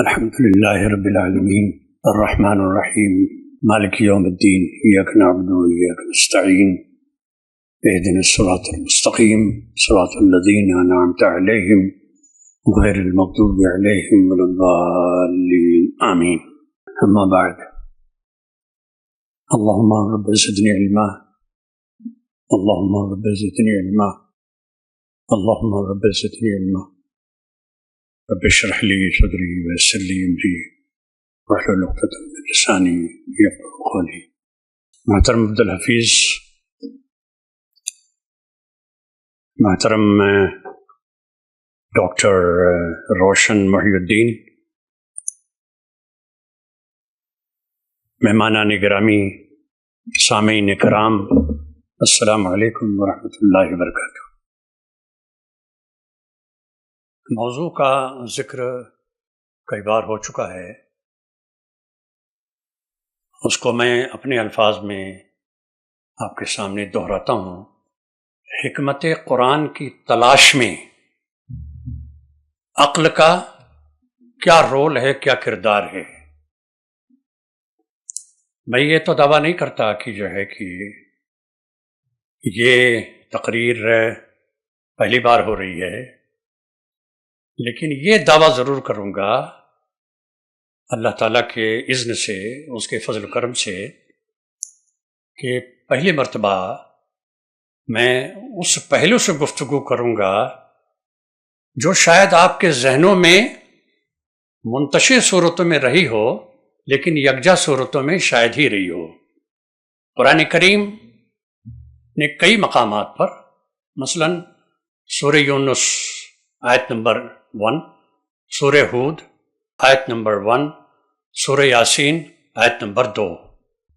الحمد لله رب العالمين الرحمن الرحيم مالك يوم الدين إياك نعبد وإياك نستعين اهدنا الصراط المستقيم صراط الذين أنعمت عليهم غير المغضوب عليهم ولا الضالين آمين. أما بعد، اللهم رب زدني علما اللهم رب زدني علما اللهم رب زدني علما رب اشرح لي صدري ويسر لي امري واحلل عقدة من لساني يفقهوا قولي. محترم عبدالحفیظ، محترم ڈاکٹر روشن محی الدین، مہمانان گرامی، سامعین کرام، السلام علیکم ورحمۃ اللہ وبرکاتہ۔ موضوع کا ذکر کئی بار ہو چکا ہے، اس کو میں اپنے الفاظ میں آپ کے سامنے دہراتا ہوں۔ حکمت قرآن کی تلاش میں عقل کا کیا رول ہے، کیا کردار ہے۔ میں یہ تو دعویٰ نہیں کرتا کہ کہ یہ تقریر پہلی بار ہو رہی ہے، لیکن یہ دعویٰ ضرور کروں گا اللہ تعالیٰ کے اذن سے، اس کے فضل و کرم سے، کہ پہلی مرتبہ میں اس پہلو سے گفتگو کروں گا جو شاید آپ کے ذہنوں میں منتشر صورتوں میں رہی ہو، لیکن یکجا صورتوں میں شاید ہی رہی ہو۔ قرآن کریم نے کئی مقامات پر، مثلا سورہ یونس آیت نمبر 1، سورہ ہود آیت نمبر 1، سورہ یاسین آیت نمبر 2،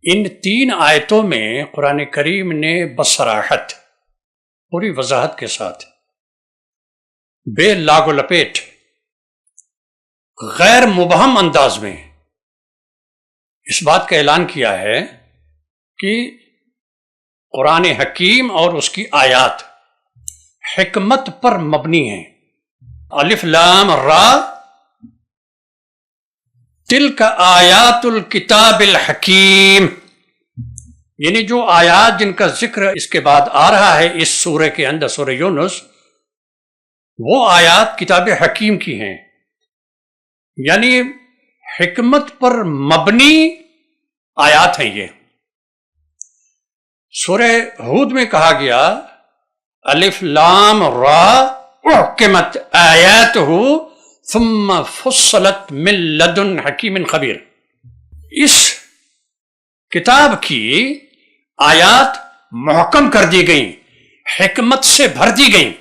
ان 3 آیتوں میں قرآن کریم نے بصراحت، پوری وضاحت کے ساتھ، بے لاگ و لپیٹ، غیر مبہم انداز میں اس بات کا اعلان کیا ہے کہ قرآن حکیم اور اس کی آیات حکمت پر مبنی ہیں۔ الف لام را تلک آیات الکتاب الحکیم، یعنی جو آیات جن کا ذکر اس کے بعد آ رہا ہے اس سورہ کے اندر، سورہ یونس، وہ آیات کتاب حکیم کی ہیں، یعنی حکمت پر مبنی آیات ہیں یہ۔ سورہ ہود میں کہا گیا الف لام را احکمت آیاتہ ثم فصلت من لدن حکیم خبیر، اس کتاب کی آیات محکم کر دی گئیں، حکمت سے بھر دی گئیں۔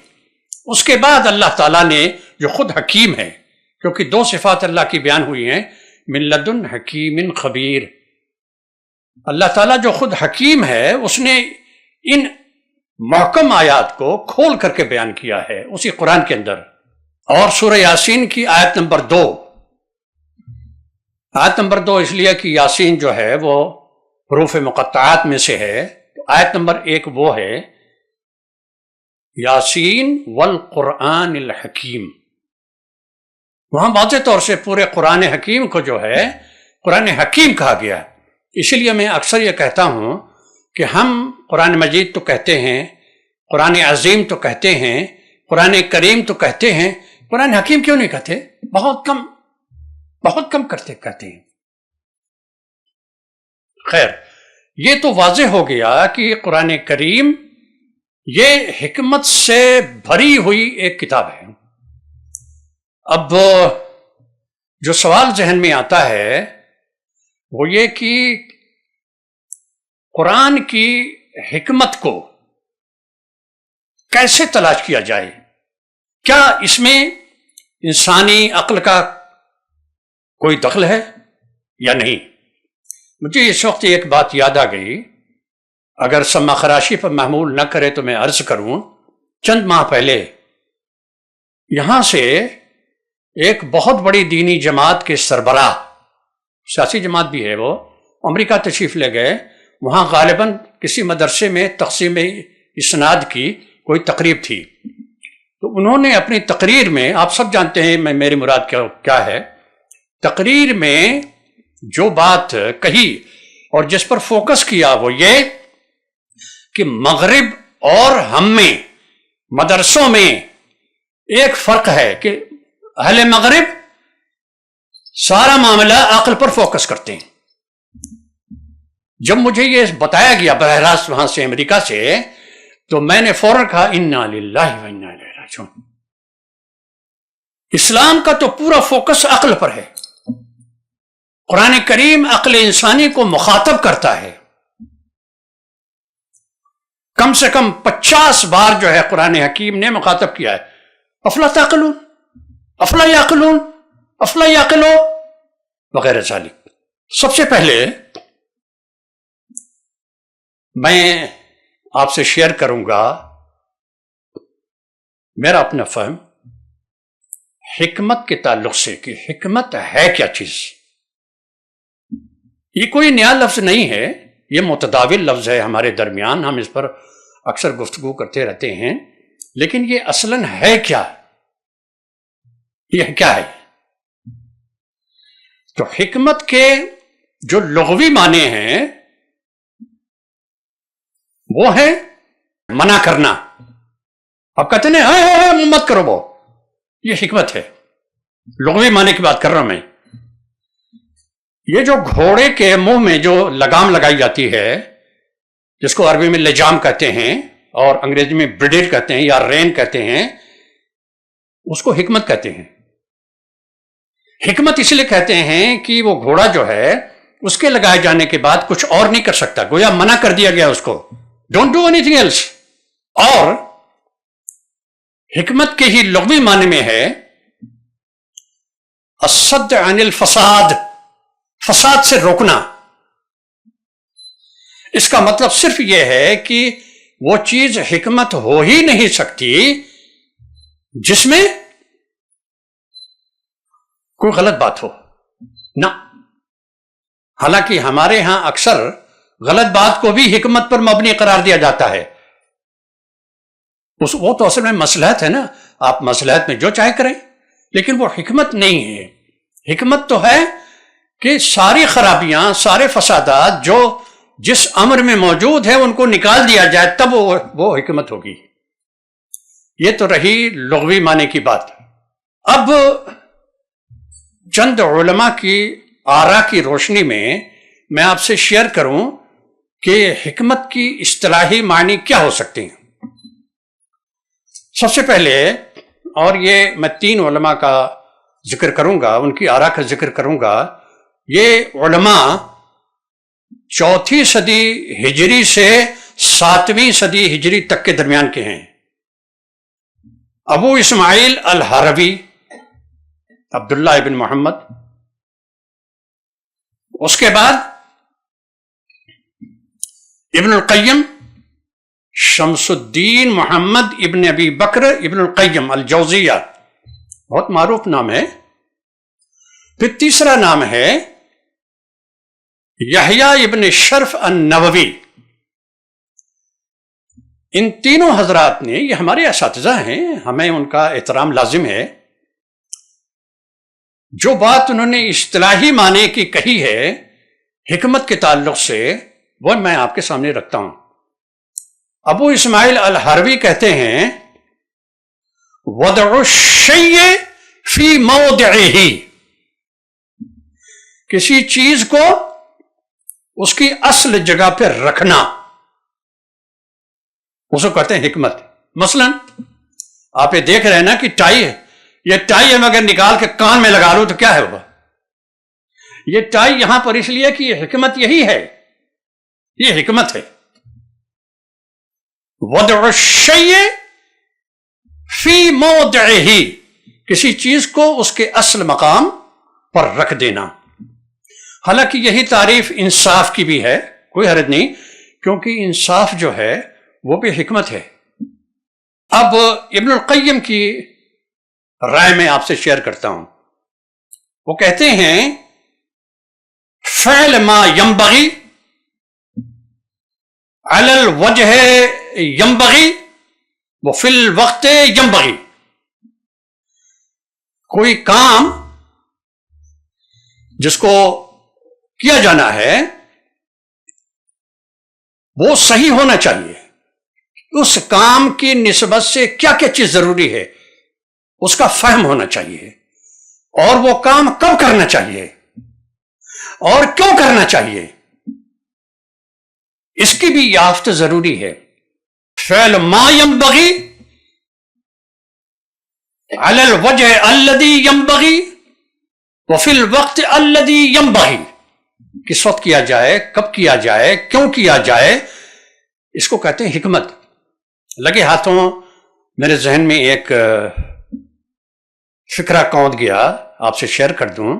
اس کے بعد اللہ تعالیٰ نے جو خود حکیم ہے، کیونکہ 2 صفات اللہ کی بیان ہوئی ہیں، من لدن حکیم خبیر، اللہ تعالیٰ جو خود حکیم ہے اس نے ان محکم آیات کو کھول کر کے بیان کیا ہے اسی قرآن کے اندر۔ اور سورہ یاسین کی آیت نمبر 2، آیت نمبر 2 اس لیے کہ یاسین جو ہے وہ حروف مقطعات میں سے ہے، تو آیت نمبر 1 وہ ہے یاسین والقرآن الحکیم۔ وہاں واضح طور سے پورے قرآن حکیم کو جو ہے قرآن حکیم کہا گیا۔ اسی لیے میں اکثر یہ کہتا ہوں کہ ہم قرآن مجید تو کہتے ہیں، قرآن عظیم تو کہتے ہیں، قرآن کریم تو کہتے ہیں، قرآن حکیم کیوں نہیں کہتے؟ بہت کم کہتے ہیں۔ خیر، یہ تو واضح ہو گیا کہ قرآن کریم یہ حکمت سے بھری ہوئی ایک کتاب ہے۔ اب جو سوال ذہن میں آتا ہے وہ یہ کہ قرآن کی حکمت کو کیسے تلاش کیا جائے؟ کیا اس میں انسانی عقل کا کوئی دخل ہے یا نہیں؟ مجھے اس وقت ایک بات یاد آ گئی، اگر سما خراشی پر محمول نہ کرے تو میں عرض کروں، چند ماہ پہلے یہاں سے ایک بہت بڑی دینی جماعت کے سربراہ، سیاسی جماعت بھی ہے، وہ امریکہ تشریف لے گئے۔ وہاں غالباً کسی مدرسے میں تقسیم اسناد کی کوئی تقریب تھی، تو انہوں نے اپنی تقریر میں، آپ سب جانتے ہیں میں میری مراد کیا ہے، تقریر میں جو بات کہی اور جس پر فوکس کیا وہ یہ کہ مغرب اور ہم میں مدرسوں میں ایک فرق ہے کہ اہل مغرب سارا معاملہ عقل پر فوکس کرتے ہیں. جب مجھے یہ بتایا گیا براہ راست وہاں سے امریکہ سے تو میں نے فوراً کہا انا للہ و انا الیہ راجعون. اسلام کا تو پورا فوکس عقل پر ہے. قرآن کریم عقل انسانی کو مخاطب کرتا ہے. کم سے کم 50 بار جو ہے قرآن حکیم نے مخاطب کیا ہے. افلا تعقلون، افلا یعقلون، افلا یعقلو وغیرہ ذالک. سب سے پہلے میں آپ سے شیئر کروں گا میرا اپنا فہم حکمت کے تعلق سے کہ حکمت ہے کیا چیز. یہ کوئی نیا لفظ نہیں ہے، یہ متداول لفظ ہے ہمارے درمیان، ہم اس پر اکثر گفتگو کرتے رہتے ہیں، لیکن یہ اصلاً ہے کیا؟ یہ کیا ہے؟ تو حکمت کے جو لغوی معنی ہیں وہ ہے منع کرنا. اب کہتے ہیں مت کرو وہ، یہ حکمت ہے. لغوی معنی کی بات کر رہا ہوں میں. یہ جو گھوڑے کے منہ میں جو لگام لگائی جاتی ہے جس کو عربی میں لجام کہتے ہیں اور انگریزی میں بریڈل کہتے ہیں یا رین کہتے ہیں، اس کو حکمت کہتے ہیں. حکمت اس لیے کہتے ہیں کہ وہ گھوڑا جو ہے اس کے لگائے جانے کے بعد کچھ اور نہیں کر سکتا، گویا منع کر دیا گیا اس کو، don't do anything else. اور حکمت کے ہی لغوی معنی میں ہے الصد عن الفساد، فساد سے روکنا. اس کا مطلب صرف یہ ہے کہ وہ چیز حکمت ہو ہی نہیں سکتی جس میں کوئی غلط بات ہو نہ. حالانکہ ہمارے ہاں اکثر غلط بات کو بھی حکمت پر مبنی قرار دیا جاتا ہے. وہ تو اصل میں مصلحت ہے نا، آپ مصلحت میں جو چاہے کریں، لیکن وہ حکمت نہیں ہے. حکمت تو ہے کہ ساری خرابیاں، سارے فسادات جو جس امر میں موجود ہیں ان کو نکال دیا جائے، تب وہ حکمت ہوگی. یہ تو رہی لغوی معنی کی بات. اب چند علماء کی آراء کی روشنی میں آپ سے شیئر کروں کہ حکمت کی اصطلاحی معنی کیا ہو سکتے ہیں. سب سے پہلے، اور یہ میں 3 علماء کا ذکر کروں گا، ان کی آراء کا ذکر کروں گا. یہ علماء 4 صدی ہجری سے 7ویں صدی ہجری تک کے درمیان کے ہیں. ابو اسماعیل الحروی عبداللہ ابن محمد، اس کے بعد ابن القیم شمس الدین محمد ابن ابی بکر ابن القیم الجوزیہ، بہت معروف نام ہے. پھر تیسرا نام ہے یحییٰ ابن شرف النووی. ان تینوں حضرات نے، یہ ہمارے اساتذہ ہیں، ہمیں ان کا احترام لازم ہے. جو بات انہوں نے اصطلاحی معنی کی کہی ہے حکمت کے تعلق سے، وہ میں آپ کے سامنے رکھتا ہوں. ابو اسماعیل الحروی کہتے ہیں وضع الشیء فی موضعہ، کسی چیز کو اس کی اصل جگہ پہ رکھنا، اس کو کہتے ہیں حکمت. مثلا آپ یہ دیکھ رہے ہیں نا کہ ٹائی ہے، یہ ٹائی ہم اگر نکال کے کان میں لگا لوں تو کیا ہے وہ؟ یہ ٹائی یہاں پر اس لیے کہ یہ حکمت یہی ہے، یہ حکمت ہے. وضع الشیء فی موضعہ، کسی چیز کو اس کے اصل مقام پر رکھ دینا. حالانکہ یہی تعریف انصاف کی بھی ہے، کوئی حرج نہیں، کیونکہ انصاف جو ہے وہ بھی حکمت ہے. اب ابن القیم کی رائے میں آپ سے شیئر کرتا ہوں. وہ کہتے ہیں فعل ما ينبغي على الوجه ينبغي وفي الوقت ينبغي. کوئی کام جس کو کیا جانا ہے وہ صحیح ہونا چاہیے. اس کام کی نسبت سے کیا کیا چیز ضروری ہے اس کا فہم ہونا چاہیے, اور وہ کام کب کرنا چاہیے اور کیوں کرنا چاہیے اس کی بھی یافت ضروری ہے. فعل ما ينبغي على الوجه الذي ينبغي وفي الوقت الذي ينبغي, کس وقت کیا جائے, کب کیا جائے, کیوں کیا جائے, اس کو کہتے ہیں حکمت. لگے ہاتھوں میرے ذہن میں ایک فکرہ قوت گیا, آپ سے شیئر کر دوں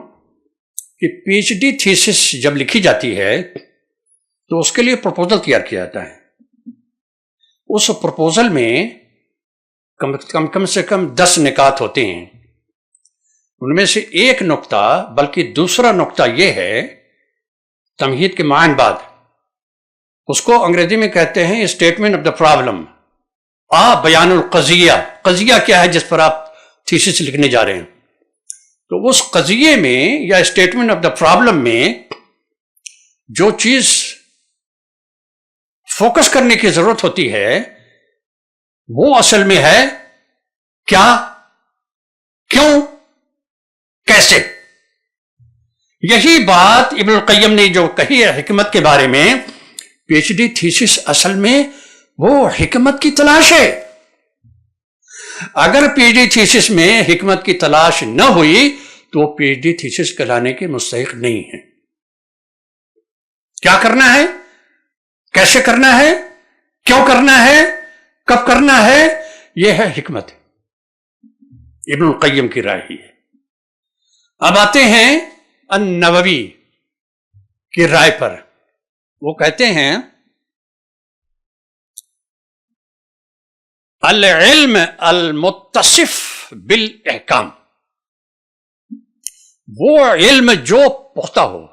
کہ پی ایچ ڈی تھیسس جب لکھی جاتی ہے تو اس کے لیے پروپوزل تیار کیا جاتا ہے. اس پروپوزل میں کم سے کم 10 نکات ہوتے ہیں. ان میں سے ایک نقطہ, بلکہ دوسرا نقطہ یہ ہے, تمہید کے معنی بعد, اس کو انگریزی میں کہتے ہیں اسٹیٹمنٹ آف دا پرابلم, بیان القضیہ. قضیہ کیا ہے جس پر آپ تھیسس لکھنے جا رہے ہیں؟ تو اس قضیے میں یا اسٹیٹمنٹ آف دا پرابلم میں جو چیز فوکس کرنے کی ضرورت ہوتی ہے وہ اصل میں ہے کیا, کیوں, کیسے. یہی بات ابن القیم نے جو کہی ہے حکمت کے بارے میں, پی ایچ ڈی تھیسس اصل میں وہ حکمت کی تلاش ہے. اگر پی ایچ ڈی تھیسس میں حکمت کی تلاش نہ ہوئی تو وہ پی ایچ ڈی تھیسس کہلانے کے مستحق نہیں ہے. کیا کرنا ہے, کیسے کرنا ہے, کیوں کرنا ہے, کب کرنا ہے, یہ ہے حکمت. ابن القیم کی رائے ہی ہے. اب آتے ہیں النووی کی رائے پر. وہ کہتے ہیں العلم المتصف بالاحکام, وہ علم جو پختہ ہو,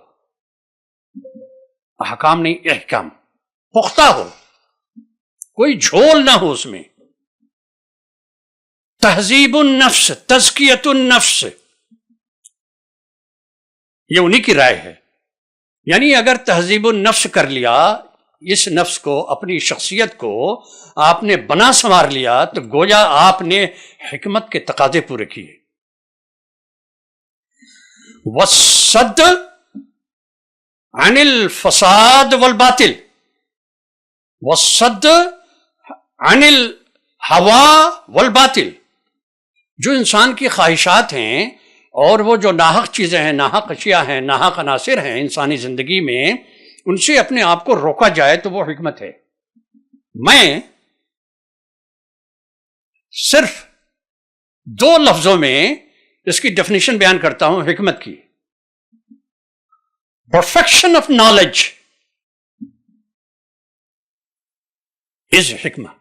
احکام نہیں احکام, پختہ ہو, کوئی جھول نہ ہو اس میں. تہذیب النفس, تزکیت النفس, یہ انہی کی رائے ہے. یعنی اگر تہذیب النفس کر لیا, اس نفس کو, اپنی شخصیت کو آپ نے بنا سنوار لیا, تو گویا آپ نے حکمت کے تقاضے پورے کیے. والصد عن الفساد والباطل, والصد عن الهوى والباطل, جو انسان کی خواہشات ہیں اور وہ جو ناحق چیزیں ہیں, ناحق اشیاء ہیں, ناحق عناصر ہیں انسانی زندگی میں, ان سے اپنے آپ کو روکا جائے تو وہ حکمت ہے. میں صرف 2 لفظوں میں اس کی ڈیفینیشن بیان کرتا ہوں حکمت کی. پرفیکشن آف نالج از حکمت.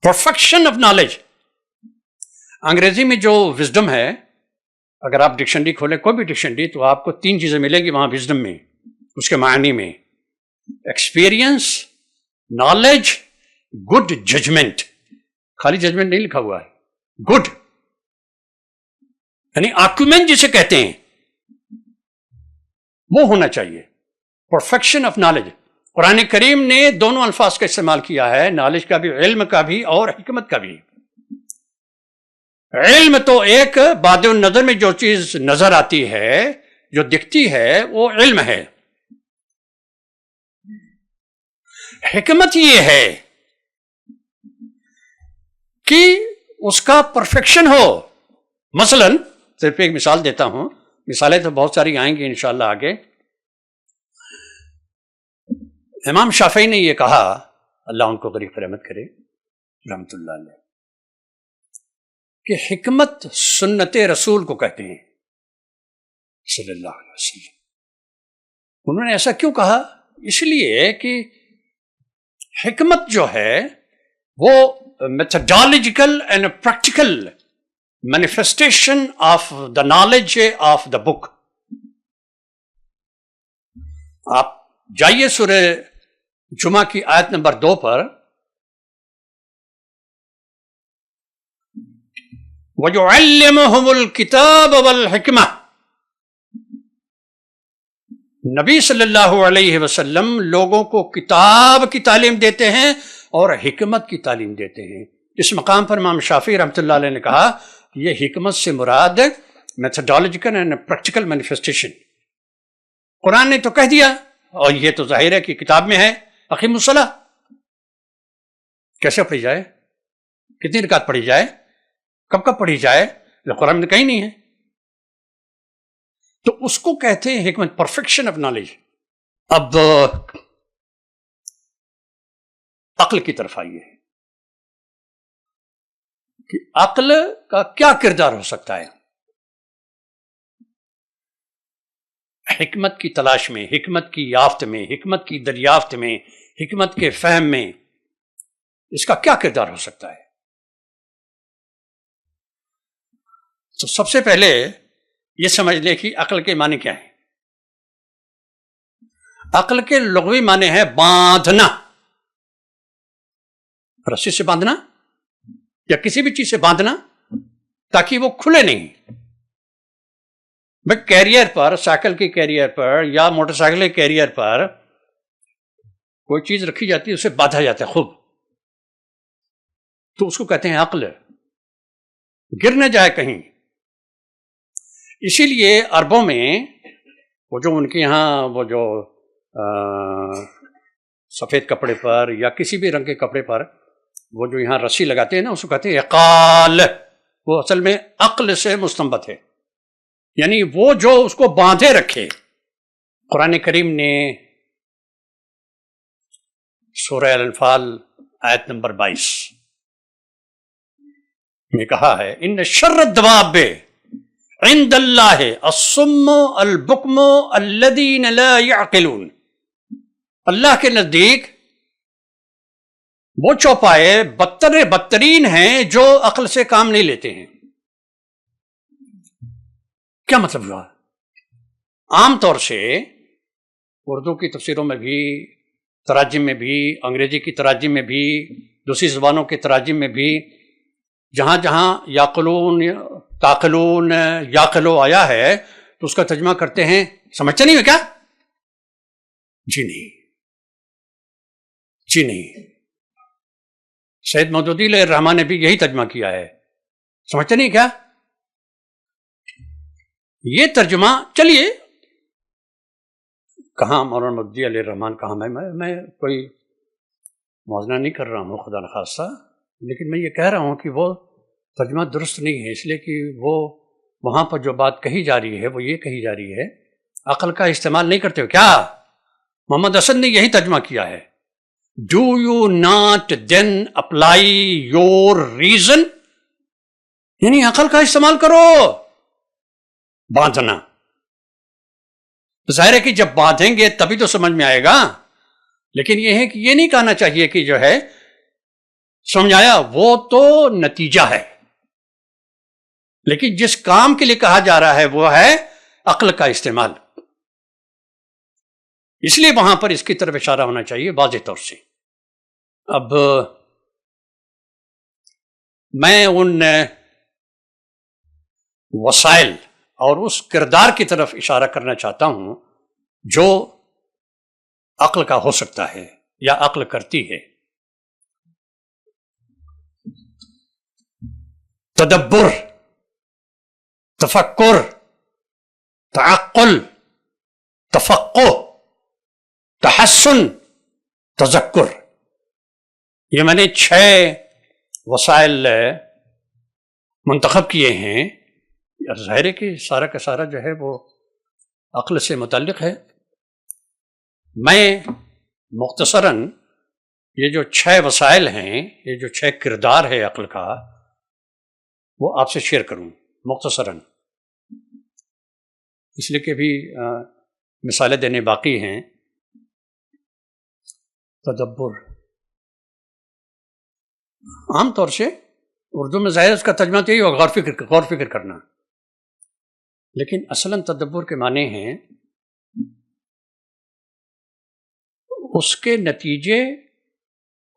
Perfection of knowledge. انگریزی میں جو وزڈم ہے, اگر آپ ڈکشنری کھولیں, کوئی بھی ڈکشنری, تو آپ کو 3 چیزیں ملیں گی وہاں وزڈم میں, اس کے معنی میں. Experience, knowledge, good judgment. خالی ججمنٹ نہیں لکھا ہوا ہے, گڈ یعنی آکومنٹ جسے کہتے ہیں, وہ ہونا چاہیے. Perfection of knowledge. قرآن کریم نے دونوں الفاظ کا استعمال کیا ہے, نالج کا بھی, علم کا بھی, اور حکمت کا بھی. علم تو ایک بعد النظر میں جو چیز نظر آتی ہے, جو دکھتی ہے, وہ علم ہے. حکمت یہ ہے کہ اس کا پرفیکشن ہو. مثلا صرف ایک مثال دیتا ہوں, مثالیں تو بہت ساری آئیں گی انشاءاللہ آگے. امام شافعی نے یہ کہا, اللہ ان کو غریق رحمت کرے, رحمت اللہ علیہ, کہ حکمت سنت رسول کو کہتے ہیں صلی اللہ علیہ وسلم. انہوں نے ایسا کیوں کہا؟ اس لیے کہ حکمت جو ہے وہ methodological and practical manifestation of the knowledge of the book. آپ جائیے سورہ جمعہ کی آیت نمبر 2 پر. وَيُعَلِّمُهُمُ الْكِتَابَ وَالْحِكْمَةَ، نبی صلی اللہ علیہ وسلم لوگوں کو کتاب کی تعلیم دیتے ہیں اور حکمت کی تعلیم دیتے ہیں۔ اس مقام پر امام شافعی رحمۃ اللہ علیہ نے کہا کہ یہ حکمت سے مراد میتھڈالوجیکل اینڈ پریکٹیکل مینیفیسٹیشن۔ قرآن نے تو کہہ دیا اور یہ تو ظاہر ہے کہ کتاب میں ہے، اقیموا الصلاۃ، کیسے پڑھی جائے، کتنی رکعت پڑھی جائے، کب کب پڑھی جائے، قرآن میں کہیں نہیں ہے۔ تو اس کو کہتے ہیں حکمت، پرفیکشن آف نالج۔ اب عقل کی طرف آئیے کہ عقل کا کیا کردار ہو سکتا ہے حکمت کی تلاش میں، حکمت کی یافت میں، حکمت کی دریافت میں، حکمت کے فہم میں، اس کا کیا کردار ہو سکتا ہے؟ تو سب سے پہلے یہ سمجھ لیں کہ عقل کے معنی کیا ہے۔ عقل کے لغوی معنی ہے باندھنا، رسی سے باندھنا یا کسی بھی چیز سے باندھنا تاکہ وہ کھلے نہیں۔ بھائی کیریئر پر، سائیکل کے کیریئر پر یا موٹر سائیکل کے کیریئر پر کوئی چیز رکھی جاتی ہے، اسے باندھا جاتا ہے خوب، تو اس کو کہتے ہیں عقل، گر نہ جائے کہیں۔ اسی لیے عربوں میں وہ جو ان کے یہاں وہ جو سفید کپڑے پر یا کسی بھی رنگ کے کپڑے پر وہ جو یہاں رسی لگاتے ہیں نا، اس کو کہتے ہیں عقال، وہ اصل میں عقل سے مستنبت ہے، یعنی وہ جو اس کو باندھے رکھے۔ قرآن کریم نے سورہ الانفال آیت نمبر 22 میں کہا ہے ان شر الدواب عند اللہ الصم البکم الذین لا یعقلون، اللہ کے نزدیک وہ چوپائے بدترین ہیں جو عقل سے کام نہیں لیتے ہیں۔ کیا مطلب ہوا؟ عام طور سے اردو کی تفسیروں میں بھی، تراجم میں بھی، انگریزی کی تراجم میں بھی، دوسری زبانوں کے تراجم میں بھی، جہاں جہاں یعقلون، تعقلون، یعقلو آیا ہے تو اس کا ترجمہ کرتے ہیں سمجھتے نہیں ہو کیا؟ جی نہیں، جی نہیں، سید مودودی علیہ الرحمٰن نے بھی یہی ترجمہ کیا ہے، سمجھتے نہیں کیا؟ یہ ترجمہ چلیے کہاں مولانا مودودی علیہ الرحمٰن کہاں، میں کوئی موازنہ نہیں کر رہا ہوں خدا نخواستہ، لیکن میں یہ کہہ رہا ہوں کہ وہ ترجمہ درست نہیں ہے، اس لیے کہ وہ وہاں پر جو بات کہی جا رہی ہے وہ یہ کہی جا رہی ہے عقل کا استعمال نہیں کرتے ہو کیا؟ محمد اسد نے یہی ترجمہ کیا ہے، do you not then apply your reason, یعنی عقل کا استعمال کرو۔ باندھنا ظاہر ہے کہ جب باندھیں گے تبھی تو سمجھ میں آئے گا، لیکن یہ ہے کہ یہ نہیں کہنا چاہیے کہ جو ہے سمجھایا، وہ تو نتیجہ ہے، لیکن جس کام کے لیے کہا جا رہا ہے وہ ہے عقل کا استعمال، اس لیے وہاں پر اس کی طرف اشارہ ہونا چاہیے واضح طور سے۔ اب میں ان وسائل اور اس کردار کی طرف اشارہ کرنا چاہتا ہوں جو عقل کا ہو سکتا ہے یا عقل کرتی ہے۔ تدبر، تفکر، تعقل، تفقہ، تحسن، تذکر، یہ میں نے 6 وسائل منتخب کیے ہیں۔ ظاہر ہے کہ سارا کا سارا جو ہے وہ عقل سے متعلق ہے۔ میں مختصراً یہ جو 6 وسائل ہیں، یہ جو 6 کردار ہے عقل کا، وہ آپ سے شیئر کروں مختصراً، اس لیے کہ بھی مثالیں دینے باقی ہیں۔ تدبر، عام طور سے اردو میں ظاہر اس کا ترجمہ تو یہی ہوگا غور فکر کرنا، لیکن اصلاً تدبر کے معنی ہیں اس کے نتیجے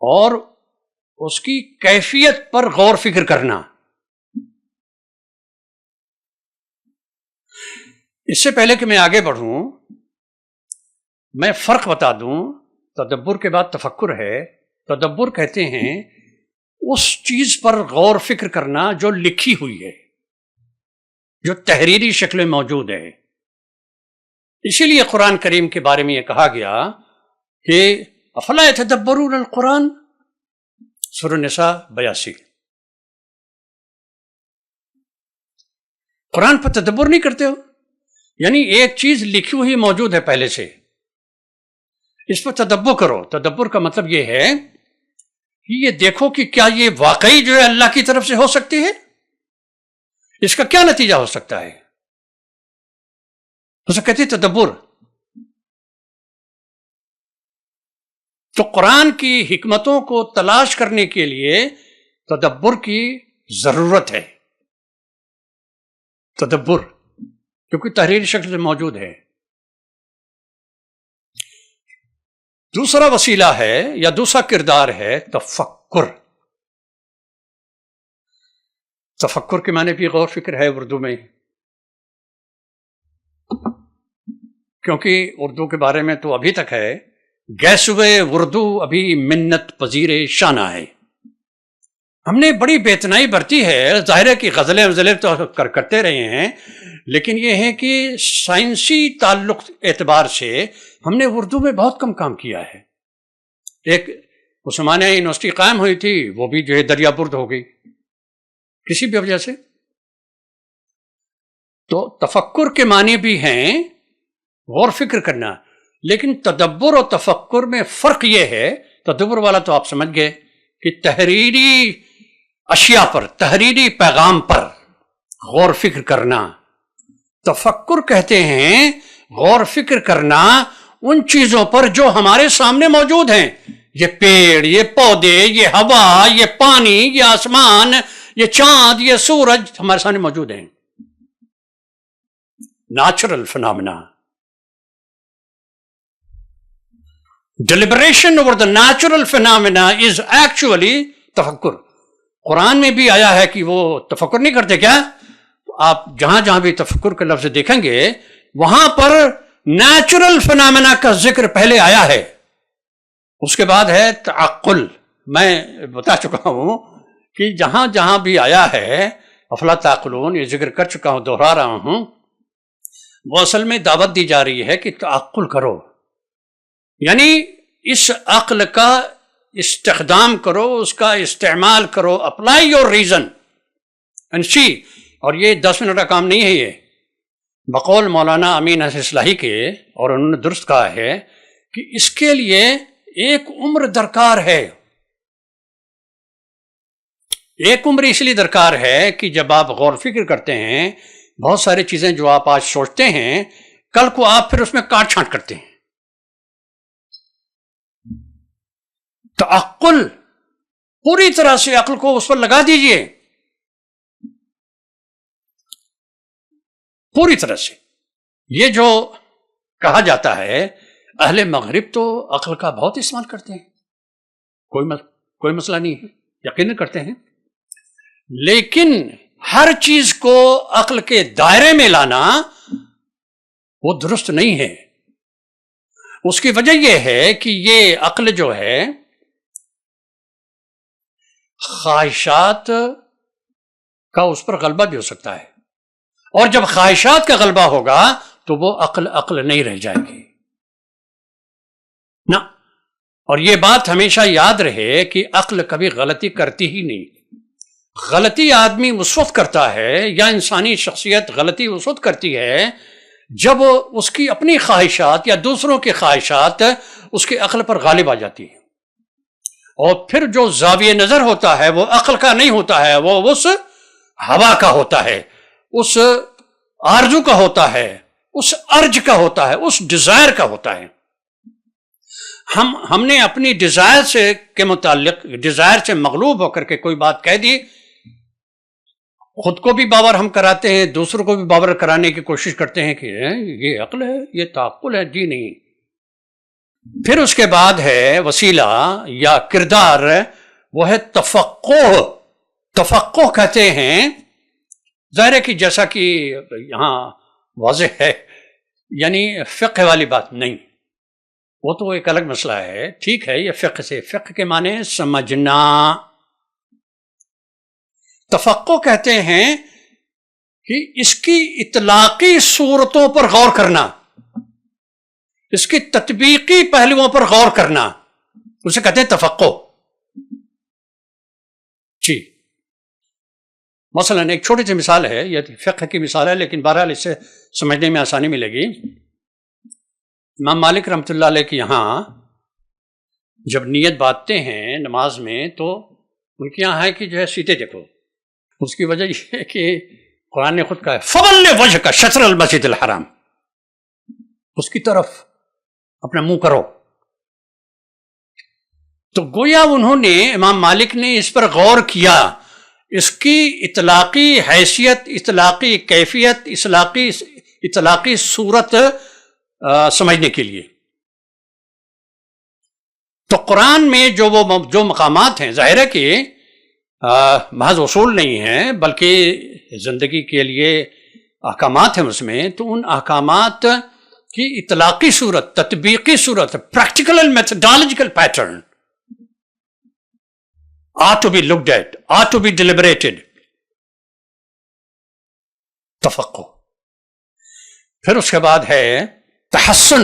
اور اس کی کیفیت پر غور فکر کرنا۔ اس سے پہلے کہ میں آگے بڑھوں، میں فرق بتا دوں۔ تدبر کے بعد تفکر ہے۔ تدبر کہتے ہیں اس چیز پر غور فکر کرنا جو لکھی ہوئی ہے، جو تحریری شکل میں موجود ہے۔ اسی لیے قرآن کریم کے بارے میں یہ کہا گیا کہ افلا یتدبرون القرآن، سورہ نساء 82۔ قرآن پر تدبر نہیں کرتے ہو؟ یعنی ایک چیز لکھی ہوئی موجود ہے پہلے سے، اس پر تدبر کرو۔ تدبر کا مطلب یہ ہے کہ یہ دیکھو کہ کیا یہ واقعی جو ہے اللہ کی طرف سے ہو سکتی ہے، اس کا کیا نتیجہ ہو سکتا ہے، اسے کہتے ہیں تدبر۔ تو قرآن کی حکمتوں کو تلاش کرنے کے لیے تدبر کی ضرورت ہے۔ تدبر کیونکہ تحریری شکل سے موجود ہے۔ دوسرا وسیلہ ہے یا دوسرا کردار ہے تفکر۔ تفکر کے معنی بھی غور فکر ہے اردو میں، کیونکہ اردو کے بارے میں تو ابھی تک ہے گیسوے اردو ابھی منت پذیر شانہ ہے۔ ہم نے بڑی بےتنائی برتی ہے، ظاہر ہے کہ غزلیں تو کرتے رہے ہیں، لیکن یہ ہے کہ سائنسی تعلق اعتبار سے ہم نے اردو میں بہت کم کام کیا ہے۔ ایک عثمانیہ یونیورسٹی قائم ہوئی تھی، وہ بھی جو ہے دریا برد ہو گئی کسی بھی وجہ سے۔ تو تفکر کے معنی بھی ہیں غور فکر کرنا، لیکن تدبر اور تفکر میں فرق یہ ہے، تدبر والا تو آپ سمجھ گئے کہ تحریری اشیاء پر، تحریری پیغام پر غور فکر کرنا۔ تفکر کہتے ہیں غور فکر کرنا ان چیزوں پر جو ہمارے سامنے موجود ہیں، یہ پیڑ، یہ پودے، یہ ہوا، یہ پانی، یہ آسمان، یہ چاند، یہ سورج ہمارے سامنے موجود ہیں۔ Natural phenomena. Deliberation over the natural phenomena is actually تفکر۔ قرآن میں بھی آیا ہے کہ وہ تفکر نہیں کرتے کیا؟ آپ جہاں جہاں بھی تفکر کا لفظ دیکھیں گے وہاں پر نیچرل فنامنا کا ذکر پہلے آیا ہے، اس کے بعد ہے تعقل۔ میں بتا چکا ہوں کہ جہاں جہاں بھی آیا ہے افلا تعقلون، یہ ذکر کر چکا ہوں، دوہرا رہا ہوں، وہ اصل میں دعوت دی جا رہی ہے کہ تعقل کرو، یعنی اس عقل کا استخدام کرو، اس کا استعمال کرو، اپلائی یور ریزن اینڈ سی۔ اور یہ 10 منٹ کا کام نہیں ہے، یہ بقول مولانا امین حسن اصلاحی کے، اور انہوں نے درست کہا ہے کہ اس کے لیے ایک عمر درکار ہے۔ ایک عمر اس لیے درکار ہے کہ جب آپ غور فکر کرتے ہیں بہت ساری چیزیں جو آپ آج سوچتے ہیں کل کو آپ پھر اس میں کاٹ چھانٹ کرتے ہیں۔ تعقل، پوری طرح سے عقل کو اس پر لگا دیجئے، پوری طرح سے۔ یہ جو کہا جاتا ہے اہل مغرب تو عقل کا بہت استعمال کرتے ہیں، کوئی مسئلہ نہیں ہے، یقیناً کرتے ہیں، لیکن ہر چیز کو عقل کے دائرے میں لانا وہ درست نہیں ہے۔ اس کی وجہ یہ ہے کہ یہ عقل جو ہے خواہشات کا اس پر غلبہ بھی ہو سکتا ہے، اور جب خواہشات کا غلبہ ہوگا تو وہ عقل نہیں رہ جائے گی نا۔ اور یہ بات ہمیشہ یاد رہے کہ عقل کبھی غلطی کرتی ہی نہیں۔ غلطی آدمی اس وقت کرتا ہے، یا انسانی شخصیت غلطی اس وقت کرتی ہے جب اس کی اپنی خواہشات یا دوسروں کی خواہشات اس کے عقل پر غالب آ جاتی ہے، اور پھر جو زاویہ نظر ہوتا ہے وہ عقل کا نہیں ہوتا ہے، وہ اس ہوا کا ہوتا ہے، اس آرزو کا ہوتا ہے، اس ارج کا ہوتا ہے، اس ڈیزائر کا ہوتا ہے۔ ہم نے اپنی ڈیزائر سے کے متعلق، ڈیزائر سے مغلوب ہو کر کے کوئی بات کہہ دی، خود کو بھی باور ہم کراتے ہیں، دوسروں کو بھی باور کرانے کی کوشش کرتے ہیں کہ یہ عقل ہے، یہ تعقل ہے۔ جی نہیں۔ پھر اس کے بعد ہے وسیلہ یا کردار، وہ ہے تفقہ۔ تفقہ کہتے ہیں، ظاہر ہے کہ جیسا کہ یہاں واضح ہے، یعنی فقہ والی بات نہیں، وہ تو ایک الگ مسئلہ ہے. ٹھیک ہے، یہ فقہ سے، فقہ کے معنی سمجھنا. تفقہ کہتے ہیں کہ اس کی اطلاقی صورتوں پر غور کرنا، اس کی تطبیقی پہلوؤں پر غور کرنا، اسے کہتے ہیں تفقہ. جی، مثلا ایک چھوٹی سی مثال ہے، یہ فقہ کی مثال ہے لیکن بہرحال اس سے سمجھنے میں آسانی ملے گی. امام مالک رحمۃ اللہ علیہ کے یہاں جب نیت باندھتے ہیں نماز میں تو ان کے یہاں ہے کہ جو ہے سیدھے دیکھو. اس کی وجہ یہ ہے کہ قرآن نے خود کہا ہے فَوَلِّ وَجْهَكَ شَطْرَ الْمَسْجِدِ الْحَرَامِ، اس کی طرف اپنا منہ کرو. تو گویا انہوں نے، امام مالک نے اس پر غور کیا، اس کی اطلاقی حیثیت، اطلاقی کیفیت، اطلاقی صورت سمجھنے کے لیے. تو قرآن میں جو مقامات ہیں، ظاہر ہے کہ محض اصول نہیں ہیں بلکہ زندگی کے لیے احکامات ہیں اس میں، تو ان احکامات کی اطلاقی صورت، تطبیقی صورت، practical and methodological pattern ought to be looked at, ought to be deliberated. تفقہ. پھر اس کے بعد ہے تحسن.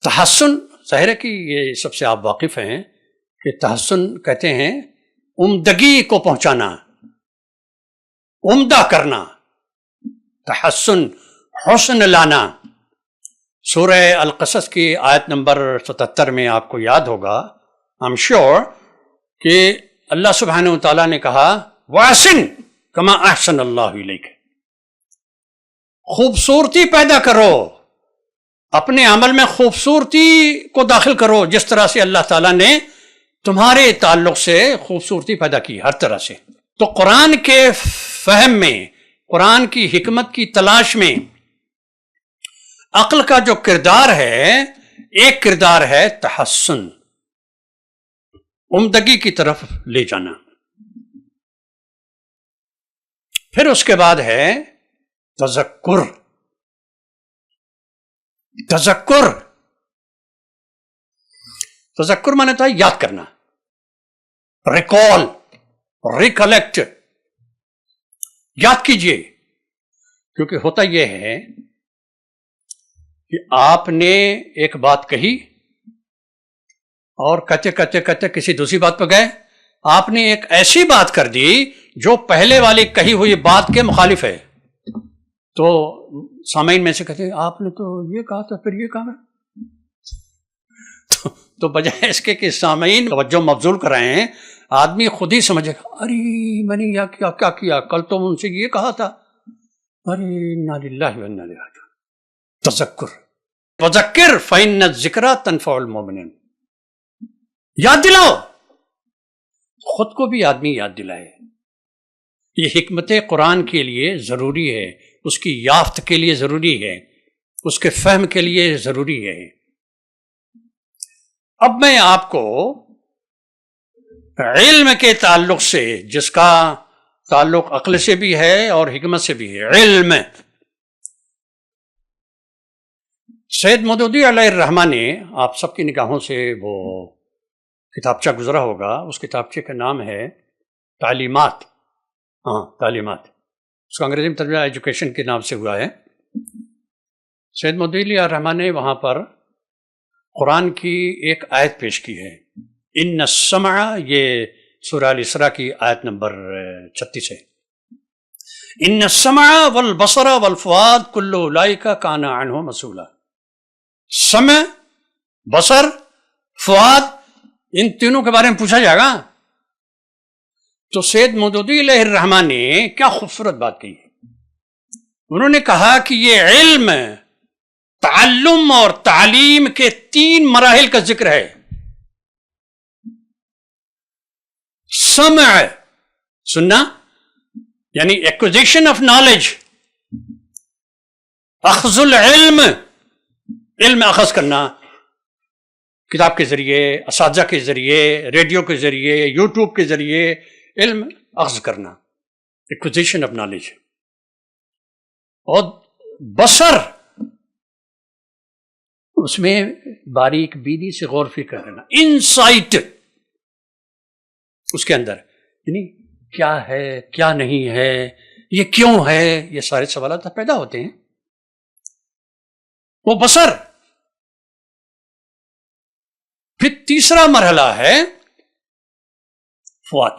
تحسن ظاہر ہے کہ یہ سب سے آپ واقف ہیں کہ تحسن کہتے ہیں عمدگی کو پہنچانا، عمدہ کرنا. تحسن، حسن لانا. سورہ القصص کی آیت نمبر 77 میں آپ کو یاد ہوگا، I'm sure، کہ اللہ سبحانہ وتعالیٰ نے کہا وَأَحْسِن كَمَا أَحْسَنَ اللَّهُ إِلَيْكَ، خوبصورتی پیدا کرو، اپنے عمل میں خوبصورتی کو داخل کرو جس طرح سے اللہ تعالیٰ نے تمہارے تعلق سے خوبصورتی پیدا کی ہر طرح سے. تو قرآن کے فہم میں، قرآن کی حکمت کی تلاش میں عقل کا جو کردار ہے، ایک کردار ہے تحسن، عمدگی کی طرف لے جانا. پھر اس کے بعد ہے تذکر. تذکر، تذکر مانے تھا یاد کرنا، ریکال، ریکلیکٹ. یاد کیجئے، کیونکہ ہوتا یہ ہے کہ آپ نے ایک بات کہی اور کہتے کہتے کہتے کسی دوسری بات پہ گئے، آپ نے ایک ایسی بات کر دی جو پہلے والی کہی ہوئی بات کے مخالف ہے. تو سامعین میں سے کہتے ہیں آپ نے تو یہ کہا تھا پھر یہ کہا. تو بجائے اس کے کہ سامعین توجہ مبذول کر رہے ہیں، آدمی خود ہی سمجھے گا ارے میں نے کیا کیا، کل تو ان سے یہ کہا تھا، ارے انا للہ و انا الیہ راجعون. تذکر. وذکر فإن الذکریٰ تنفع المؤمنین. یاد دلاؤ، خود کو بھی آدمی یاد دلائے. یہ حکمت قرآن کے لیے ضروری ہے، اس کی یافت کے لیے ضروری ہے، اس کے فہم کے لیے ضروری ہے. اب میں آپ کو علم کے تعلق سے، جس کا تعلق عقل سے بھی ہے اور حکمت سے بھی ہے، علم. سید مودودی علیہ الرحمہ نے، آپ سب کی نگاہوں سے وہ کتابچہ گزرا ہوگا، اس کتابچے کا نام ہے تعلیمات. تعلیمات، اس کا انگریزی میں ترجمہ ایجوکیشن کے نام سے ہوا ہے. سید مودودی علیہ الرحمہ نے وہاں پر قرآن کی ایک آیت پیش کی ہے، ان السمع، یہ سورہ الاسراء کی آیت نمبر 36 ہے. ان السمع والبصر والفؤاد کل اولئک کان عنہ مسئولا. سمع، بصر، فؤاد، ان تینوں کے بارے میں پوچھا جائے گا. تو سید مودودی علیہ الرحمہ نے کیا خوبصورت بات کی. انہوں نے کہا کہ یہ علم، تعلم اور تعلیم کے 3 مراحل کا ذکر ہے. سمع، سننا یعنی ایکوزیشن آف نالج. اخذ العلم، علم اخذ کرنا، کتاب کے ذریعے، اساتذہ کے ذریعے، ریڈیو کے ذریعے، یوٹیوب کے ذریعے علم اخذ کرنا، ایکوزیشن آف نالج. اور بصر اس میں باریک بینی سے غور فکر کرنا، انسائٹ اس کے اندر، یعنی کیا ہے کیا نہیں ہے، یہ کیوں ہے، یہ سارے سوالات پیدا ہوتے ہیں. وہ بصر. پھر تیسرا مرحلہ ہے فؤاد،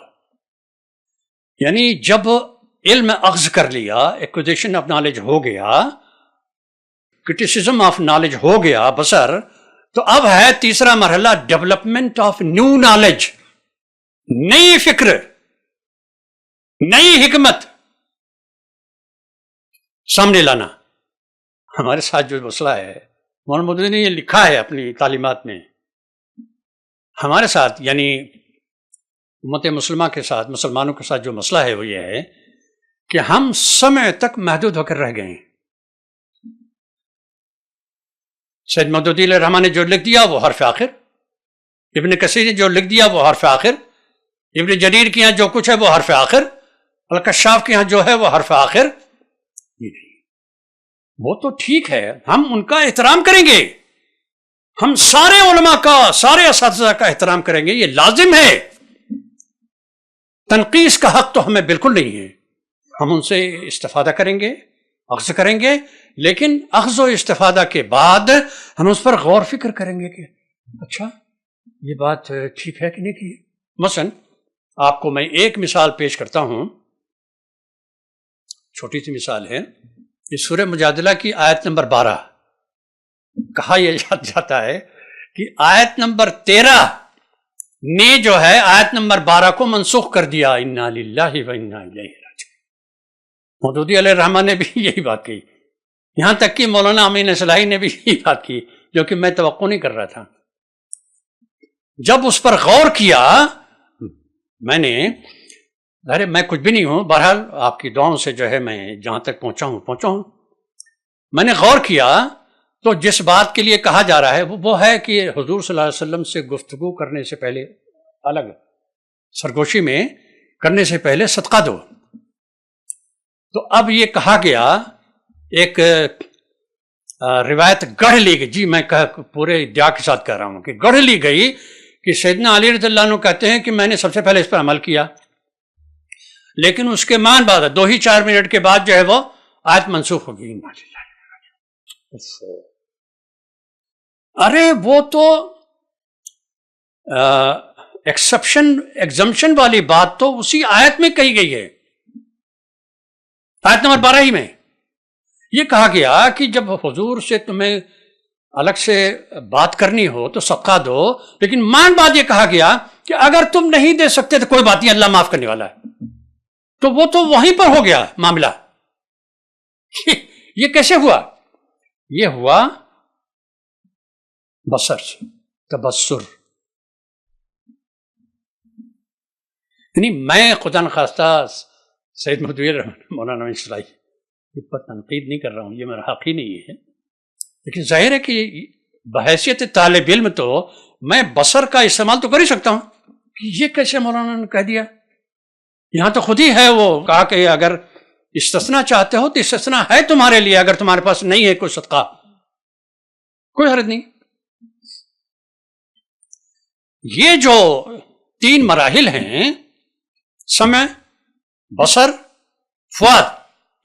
یعنی جب علم اخذ کر لیا، ایکوزیشن آف نالج ہو گیا، کرٹیسزم آف نالج ہو گیا بصر، تو اب ہے تیسرا مرحلہ ڈیولپمنٹ آف نیو نالج، نئی فکر، نئی حکمت سامنے لانا. ہمارے ساتھ جو مسئلہ ہے، مولانا مودودی نے یہ لکھا ہے اپنی تعلیمات میں، ہمارے ساتھ یعنی امت مسلمہ کے ساتھ، مسلمانوں کے ساتھ جو مسئلہ ہے وہ یہ ہے کہ ہم سمع تک محدود ہو کر رہ گئے ہیں. سید مودودی علیہ الرحمٰن نے جو لکھ دیا وہ حرف آخر، ابن کثیر نے جو لکھ دیا وہ حرف آخر، ابن جریر کے یہاں جو کچھ ہے وہ حرف آخر، الکشاف کے یہاں جو ہے وہ حرف آخر. یہ نہیں، وہ تو ٹھیک ہے، ہم ان کا احترام کریں گے، ہم سارے علماء کا، سارے اساتذہ کا احترام کریں گے، یہ لازم ہے. تنقیص کا حق تو ہمیں بالکل نہیں ہے، ہم ان سے استفادہ کریں گے، اخذ کریں گے، لیکن اخذ و استفادہ کے بعد ہم اس پر غور فکر کریں گے کہ اچھا یہ بات ٹھیک ہے کہ نہیں کی. مثلا آپ کو میں ایک مثال پیش کرتا ہوں، چھوٹی سی مثال ہے. اس سورہ مجادلہ کی آیت نمبر 12 کہا یہ جاتا ہے کہ آیت نمبر 13 نے جو ہے آیت نمبر 12 کو منسوخ کر دیا، انا للہ و انا الیہ راجعون. مودودی علیہ الرحمٰن نے بھی یہی بات کہی، یہاں تک کہ مولانا امین اصلاحی نے بھی یہی بات کی، جو کہ میں توقع نہیں کر رہا تھا. جب اس پر غور کیا میں نے، ارے میں کچھ بھی نہیں ہوں، بہرحال آپ کی دعاؤں سے جو ہے میں جہاں تک پہنچا ہوں، میں نے غور کیا تو جس بات کے لیے کہا جا رہا ہے وہ ہے کہ حضور صلی اللہ علیہ وسلم سے گفتگو کرنے سے پہلے، الگ سرگوشی میں کرنے سے پہلے صدقہ دو. تو اب یہ کہا گیا، ایک روایت گڑھ لی گئی، جی میں پورے ادعا کے ساتھ کہہ رہا ہوں کہ گڑھ لی گئی کہ سیدنا علی رضی اللہ عنہ کہتے ہیں کہ میں نے سب سے پہلے اس پر عمل کیا، لیکن اس کے بعد 2-4 منٹ کے بعد جو ہے وہ آیت منسوخ ہو گئی. ارے وہ تو ایگزمپشن والی بات تو اسی آیت میں کہی گئی ہے، آیت نمبر 12 ہی میں یہ کہا گیا کہ جب حضور سے تمہیں الگ سے بات کرنی ہو تو صدقہ دو، لیکن بعد یہ کہا گیا کہ اگر تم نہیں دے سکتے تو کوئی بات نہیں، اللہ معاف کرنے والا ہے. تو وہ تو وہیں پر ہو گیا معاملہ. یہ کیسے ہوا؟ یہ ہوا بصر سے، تبصر. یعنی میں خدا نخواستہ سید مودودی مولانا اصلاحی پر تنقید نہیں کر رہا ہوں، یہ میرا حق ہی نہیں ہے، لیکن ظاہر ہے کہ بحیثیت طالب علم تو میں بصر کا استعمال تو کر ہی سکتا ہوں کہ یہ کیسے مولانا نے کہہ دیا. یہاں تو خود ہی ہے وہ کہا کہ اگر استثناء چاہتے ہو تو استثناء ہے تمہارے لیے، اگر تمہارے پاس نہیں ہے کوئی صدقہ کوئی حرج نہیں. یہ جو 3 مراحل ہیں، سمع، بصر، فؤاد،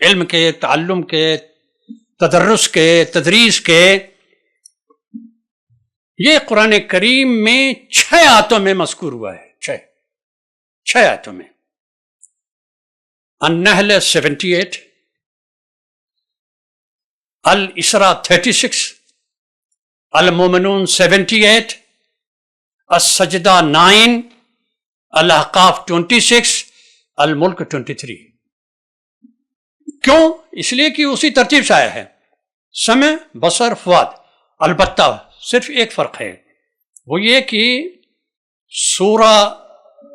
علم کے، تعلم کے، تدرس کے، تدریس کے، یہ قرآن کریم میں 6 آیتوں میں مذکور ہوا ہے. 6 آیتوں میں. النحل 78، الاسراء 36، المومنون 78، السجدہ 9، الاحقاف 26، الملک 23. کیوں؟ اس لیے کہ اسی ترتیب سے آیا ہے، سمع، بصر، فؤاد. البتہ صرف ایک فرق ہے، وہ یہ کہ سورہ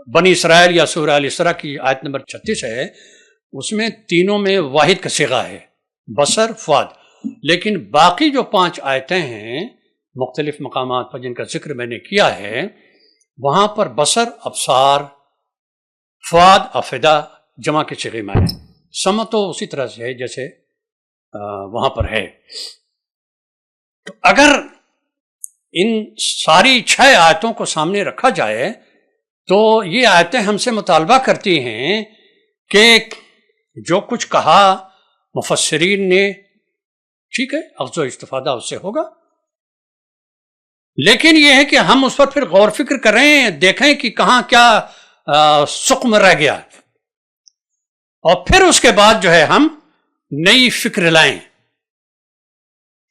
بنی اسرائیل یا سورہ الاسراء کی آیت نمبر 36 ہے، اس میں تینوں میں واحد کا صیغہ ہے، بصر، فؤاد. لیکن باقی جو 5 آیتیں ہیں مختلف مقامات پر جن کا ذکر میں نے کیا ہے، وہاں پر بصر ابصار، فؤاد افئدہ جمع کے صیغے میں ہے. سمع تو اسی طرح سے ہے جیسے وہاں پر ہے. تو اگر ان ساری 6 آیتوں کو سامنے رکھا جائے تو یہ آیتیں ہم سے مطالبہ کرتی ہیں کہ جو کچھ کہا مفسرین نے ٹھیک ہے، اخذ و استفادہ اس سے ہوگا، لیکن یہ ہے کہ ہم اس پر پھر غور فکر کریں، دیکھیں کہ کہاں کیا سقم رہ گیا، اور پھر اس کے بعد جو ہے ہم نئی فکر لائیں.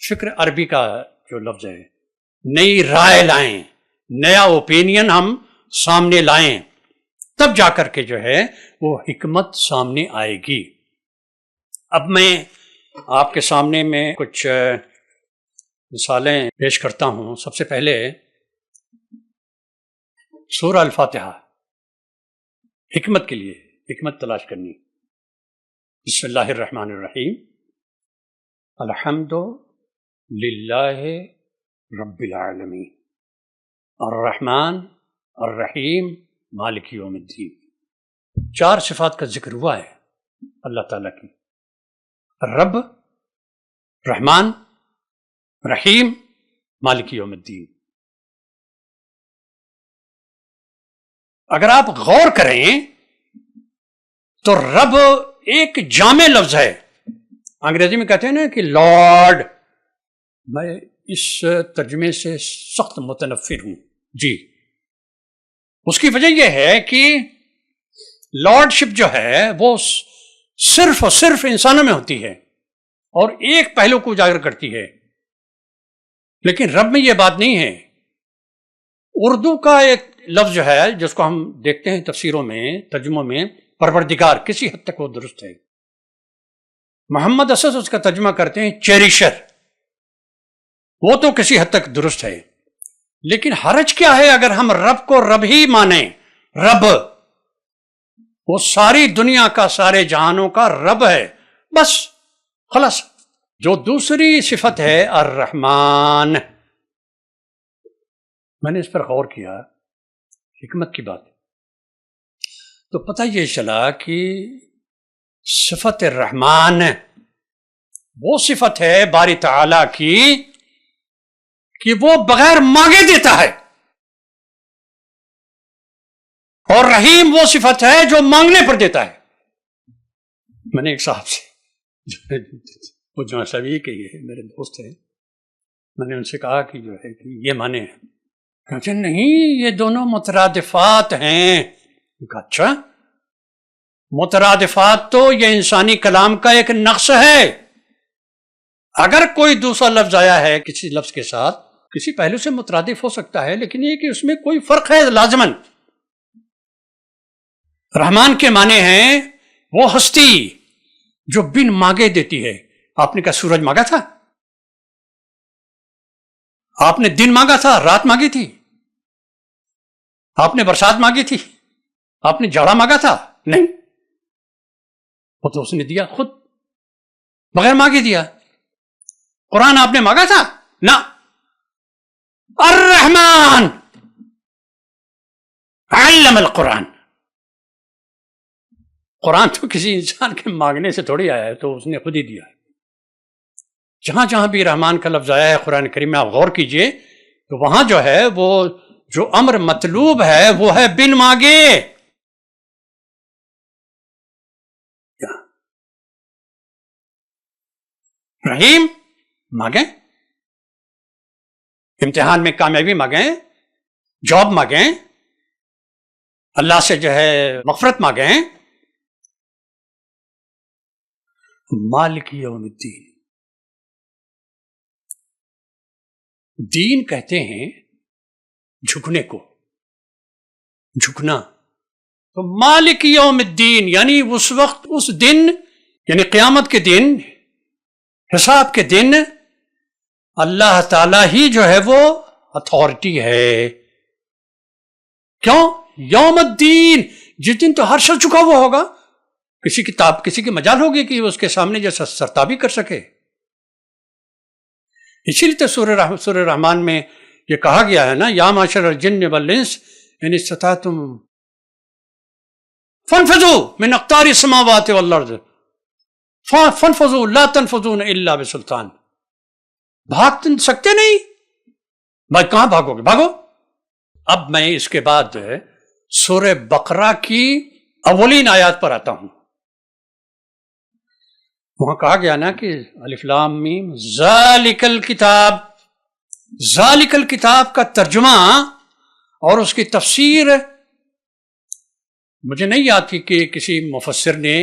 فکر عربی کا جو لفظ ہے، نئی رائے لائیں، نیا اوپینین ہم سامنے لائیں، تب جا کر کے جو ہے وہ حکمت سامنے آئے گی. اب میں آپ کے سامنے میں کچھ مثالیں پیش کرتا ہوں. سب سے پہلے سورہ الفاتحہ، حکمت کے لیے حکمت تلاش کرنی. بسم اللہ الرحمن الرحیم. الحمد للہ رب العالمین الرحمن الرحیم مالک یوم الدین. 4 صفات کا ذکر ہوا ہے اللہ تعالیٰ کی: رب، رحمان، رحیم، مالک یوم الدین. اگر آپ غور کریں تو رب ایک جامع لفظ ہے. انگریزی میں کہتے ہیں نا کہ لارڈ. میں اس ترجمے سے سخت متنفر ہوں جی. اس کی وجہ یہ ہے کہ لارڈشپ جو ہے وہ صرف اور صرف انسانوں میں ہوتی ہے اور ایک پہلو کو اجاگر کرتی ہے، لیکن رب میں یہ بات نہیں ہے. اردو کا ایک لفظ جو ہے جس کو ہم دیکھتے ہیں تفسیروں میں، ترجموں میں، پروردگار، کسی حد تک وہ درست ہے. محمد اسد اس کا ترجمہ کرتے ہیں چیریشر، وہ تو کسی حد تک درست ہے. لیکن حرج کیا ہے اگر ہم رب کو رب ہی مانیں؟ رب وہ ساری دنیا کا، سارے جہانوں کا رب ہے، بس خلاص. جو دوسری صفت ہے الرحمن، میں نے اس پر غور کیا، حکمت کی بات، تو پتہ یہ چلا کہ صفت الرحمن وہ صفت ہے باری تعالیٰ کی کہ وہ بغیر مانگے دیتا ہے، اور رحیم وہ صفت ہے جو مانگنے پر دیتا ہے. میں نے ایک صاحب سے وہ جو شبیہ کے یہ میرے دوست ہیں، میں نے ان سے کہا کہ جو ہے کہ یہ معنی ہے. کہتے نہیں، یہ دونوں مترادفات ہیں. اچھا، مترادفات تو یہ انسانی کلام کا ایک نقص ہے. اگر کوئی دوسرا لفظ آیا ہے کسی لفظ کے ساتھ، کسی پہلو سے مترادف ہو سکتا ہے، لیکن یہ کہ اس میں کوئی فرق ہے لازماً. رحمان کے معنی ہیں وہ ہستی جو بن مانگے دیتی ہے. آپ نے کہا سورج مانگا تھا؟ آپ نے دن مانگا تھا؟ رات مانگی تھی؟ آپ نے برسات مانگی تھی؟ آپ نے جاڑا مانگا تھا؟ نہیں، وہ تو اس نے دیا خود، بغیر مانگے دیا. قرآن آپ نے مانگا تھا؟ نہ. الرحمن علم القرآن. قرآن تو کسی انسان کے مانگنے سے تھوڑی آیا ہے، تو اس نے خود ہی دیا ہے. جہاں جہاں بھی رحمان کا لفظ آیا ہے قرآن کریم میں، آپ غور کیجئے تو وہاں جو ہے وہ جو امر مطلوب ہے وہ ہے بن مانگے. رحیم مانگیں، امتحان میں کامیابی مانگیں، جاب مانگیں، اللہ سے جو ہے مغفرت مانگیں. مالک یوم الدین، دین کہتے ہیں جھکنے کو، جھکنا. تو مالک یوم الدین یعنی اس وقت، اس دن، یعنی قیامت کے دن، حساب کے دن، اللہ تعالیٰ ہی جو ہے وہ اتھارٹی ہے. کیوں؟ یوم الدین، جس دن تو ہر شخص جھکا ہوا ہوگا. کسی کی مجال ہوگی کہ اس کے سامنے جیسا سرتابی کر سکے. اسی لیے تو سورہ رحمان میں یہ کہا گیا ہے نا، یا معشر الجن والانس ان استطعتم فانفذوا من اقطار السماوات والارض فانفذوا لا تنفذون الا بسلطان، بھاگ سکتے نہیں، بھائی کہاں بھاگو گے، بھاگو۔ اب میں اس کے بعد سورہ بقرہ کی اولین آیات پر آتا ہوں۔ وہاں کہا گیا نا کہ الف لام میم ذالک الکتاب، ذالک الکتاب کا ترجمہ اور اس کی تفسیر مجھے نہیں یاد تھی کہ کسی مفسر نے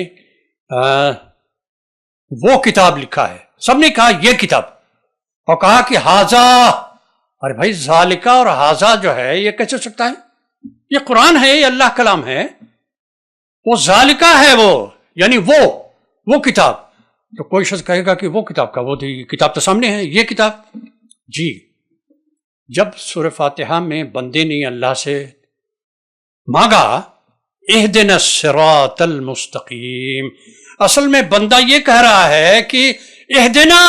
وہ کتاب لکھا ہے، سب نے کہا یہ کتاب، اور کہا کہ ہاذا، ارے بھائی ذالکہ اور ہاذا جو ہے یہ کیسے ہو سکتا ہے؟ یہ قرآن ہے، یہ اللہ کلام ہے، وہ ذالکہ ہے، وہ یعنی وہ کتاب۔ تو کوئی شخص کہے گا کہ وہ کتاب کا، وہ کتاب تو سامنے ہے، یہ کتاب۔ جی، جب سورہ فاتحہ میں بندے نے اللہ سے مانگا اہدنا الصراط المستقیم، اصل میں بندہ یہ کہہ رہا ہے کہ اہدنا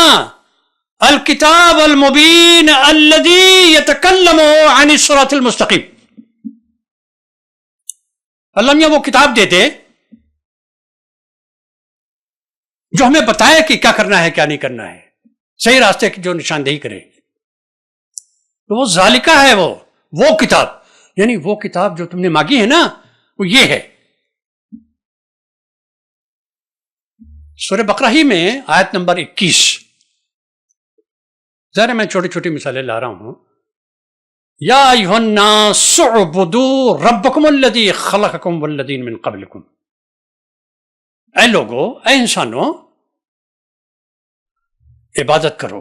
الکتاب المبین الذی یتکلم عن الصراط المستقیم، اللہ میاں وہ کتاب دے دے جو ہمیں بتائے کہ کیا کرنا ہے کیا نہیں کرنا ہے، صحیح راستے کی جو نشاندہی کرے۔ تو وہ ذالکہ ہے، وہ کتاب، یعنی وہ کتاب جو تم نے مانگی ہے نا وہ یہ ہے۔ سورہ بقرہ ہی میں آیت نمبر 21، ذرا میں چھوٹی چھوٹی مثالیں لا رہا ہوں۔ یا ایھا الناس اعبدوا ربکم الذی خلقکم والذین من قبلکم، اے لوگو، اے انسانوں، عبادت کرو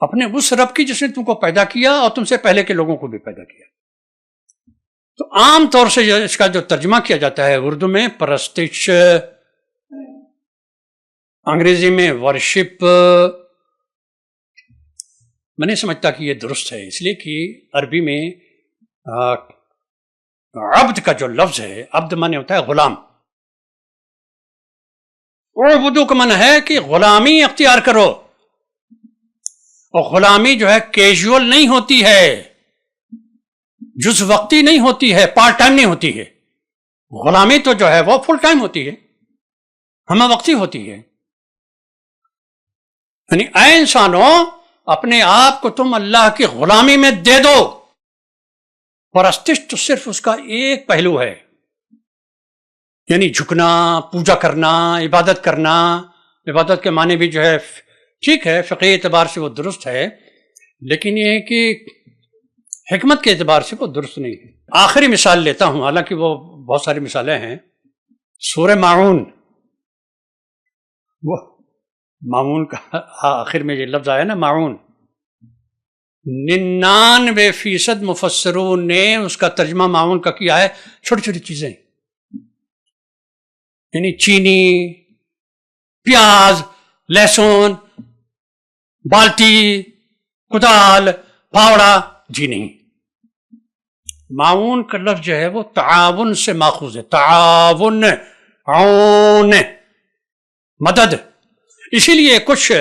اپنے اس رب کی جس نے تم کو پیدا کیا اور تم سے پہلے کے لوگوں کو بھی پیدا کیا۔ تو عام طور سے اس کا جو ترجمہ کیا جاتا ہے اردو میں پرستش، انگریزی میں ورشپ، میں نہیں سمجھتا کہ یہ درست ہے، اس لیے کہ عربی میں عبد کا جو لفظ ہے، عبد معنی ہوتا ہے غلام، اعبدو کا معنی ہے کہ غلامی اختیار کرو، اور غلامی جو ہے کیجول نہیں ہوتی ہے، جز وقتی نہیں ہوتی ہے، پارٹ ٹائم نہیں ہوتی ہے، غلامی تو جو ہے وہ فل ٹائم ہوتی ہے، ہمہ وقتی ہوتی ہے۔ یعنی اے انسانوں، اپنے آپ کو تم اللہ کی غلامی میں دے دو۔ پرستش تو صرف اس کا ایک پہلو ہے، یعنی جھکنا، پوجا کرنا، عبادت کرنا۔ عبادت کے معنی بھی جو ہے ٹھیک ہے، فقہی اعتبار سے وہ درست ہے، لیکن یہ ہے کہ حکمت کے اعتبار سے وہ درست نہیں ہے۔ آخری مثال لیتا ہوں، حالانکہ وہ بہت ساری مثالیں ہیں۔ سورہ ماعون، وہ ماعون کا آخر میں یہ لفظ آیا نا ماعون، 99% مفسرون نے اس کا ترجمہ ماعون کا کیا ہے چھوٹی چھوٹی چیزیں، یعنی چینی، پیاز، لہسن، بالٹی، کدال، پھاوڑا، جی نہیں۔ معاون کا لفظ جو ہے وہ تعاون سے ماخوذ ہے، تعاون، عون، مدد۔ اسی لیے کچھ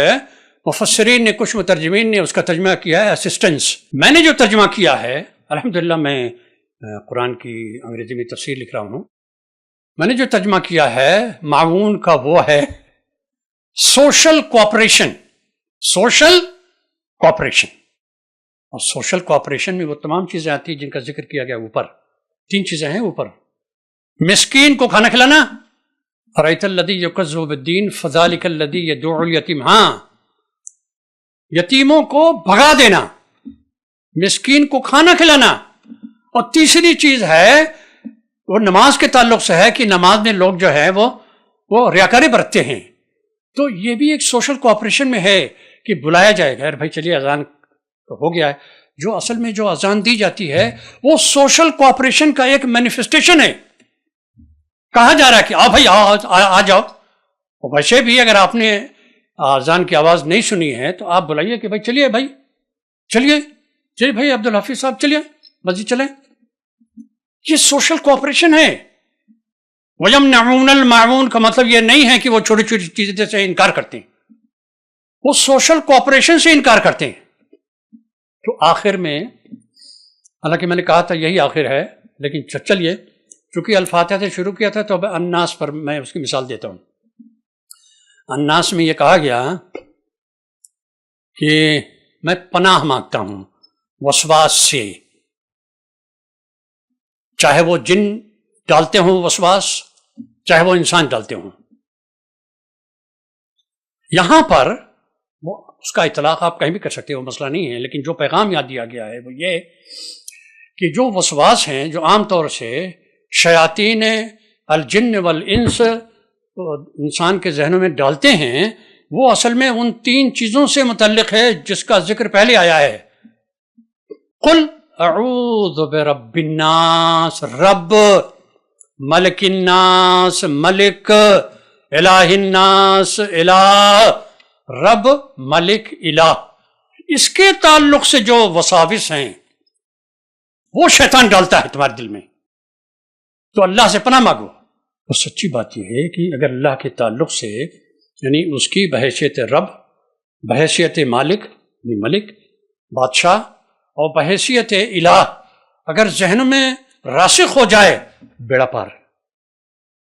مفسرین نے، کچھ مترجمین نے اس کا ترجمہ کیا ہے اسسٹنس۔ میں نے جو ترجمہ کیا ہے، الحمدللہ میں قرآن کی انگریزی میں تفسیر لکھ رہا ہوں، میں نے جو ترجمہ کیا ہے معاون کا وہ ہے سوشل کوآپریشن، سوشل کوآپریشن۔ اور سوشل کوآپریشن میں وہ تمام چیزیں آتی ہیں جن کا ذکر کیا گیا اوپر، 3 چیزیں ہیں اوپر۔ مسکین کو کھانا کھلانا، ارأیت الذی یکذب بالدین فذلک الذی یدعو الیتیم، ہاں، یتیموں کو بھگا دینا، مسکین کو کھانا کھلانا۔ اور تیسری چیز ہے وہ نماز کے تعلق سے ہے کہ نماز میں لوگ جو ہے وہ ریاکاری برتتے ہیں، تو یہ بھی ایک سوشل کوآپریشن میں ہے کہ بلایا جائے گا، بھائی چلیے اذان ہو گیا ہے۔ جو اصل میں جو اذان دی جاتی ہے وہ سوشل کوآپریشن کا ایک مینیفیسٹیشن ہے، کہا جا رہا ہے کہ آ بھائی آ جاؤ۔ اور ویسے بھی اگر آپ نے اذان کی آواز نہیں سنی ہے تو آپ بلائیے کہ بھائی چلیے، بھائی چلیے بھائی عبدالحفیظ صاحب چلیے مسجد چلیں۔ یہ سوشل کوآپریشن ہے۔ وَيَمْنَعُونَ الْمَعُونَ کا مطلب یہ نہیں ہے کہ وہ چھوٹی چھوٹی چیزیں سے انکار کرتے ہیں، وہ سوشل کوآپریشن سے انکار کرتے ہیں۔ تو آخر میں، حالانکہ میں نے کہا تھا یہی آخر ہے، لیکن چلیے چونکہ الفاتحہ سے شروع کیا تھا تو اب الناس پر میں اس کی مثال دیتا ہوں۔ الناس میں یہ کہا گیا کہ میں پناہ مانگتا ہوں وسواس سے، چاہے وہ جن ڈالتے ہوں وسواس، چاہے وہ انسان ڈالتے ہوں۔ یہاں پر وہ اس کا اطلاق آپ کہیں بھی کر سکتے ہو، مسئلہ نہیں ہے، لیکن جو پیغام یاد دیا گیا ہے وہ یہ کہ جو وسواس ہیں جو عام طور سے شیاطین الجن والانس انسان کے ذہنوں میں ڈالتے ہیں، وہ اصل میں ان 3 چیزوں سے متعلق ہے جس کا ذکر پہلے آیا ہے۔ قل اعوذ برب الناس، رب، ملک الناس، ملک، الہ الناس، الہ، رب، ملک، الہ، اس کے تعلق سے جو وساوس ہیں وہ شیطان ڈالتا ہے تمہارے دل میں، تو اللہ سے پناہ مانگو۔ تو سچی بات یہ ہے کہ اگر اللہ کے تعلق سے، یعنی اس کی بحیثیت رب، بحیثیت مالک یعنی ملک بادشاہ، اور بحیثیت الہ اگر ذہن میں راسخ ہو جائے، بیڑا پار۔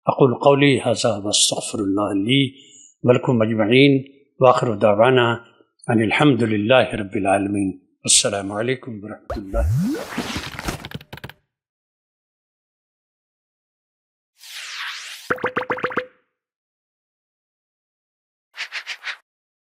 اقول قولی ھذا واستغفر اللہ لی ولکم اجمعین، وآخر دعوانا ان الحمد للہ رب العالمین۔ السلام علیکم ورحمۃ اللہ۔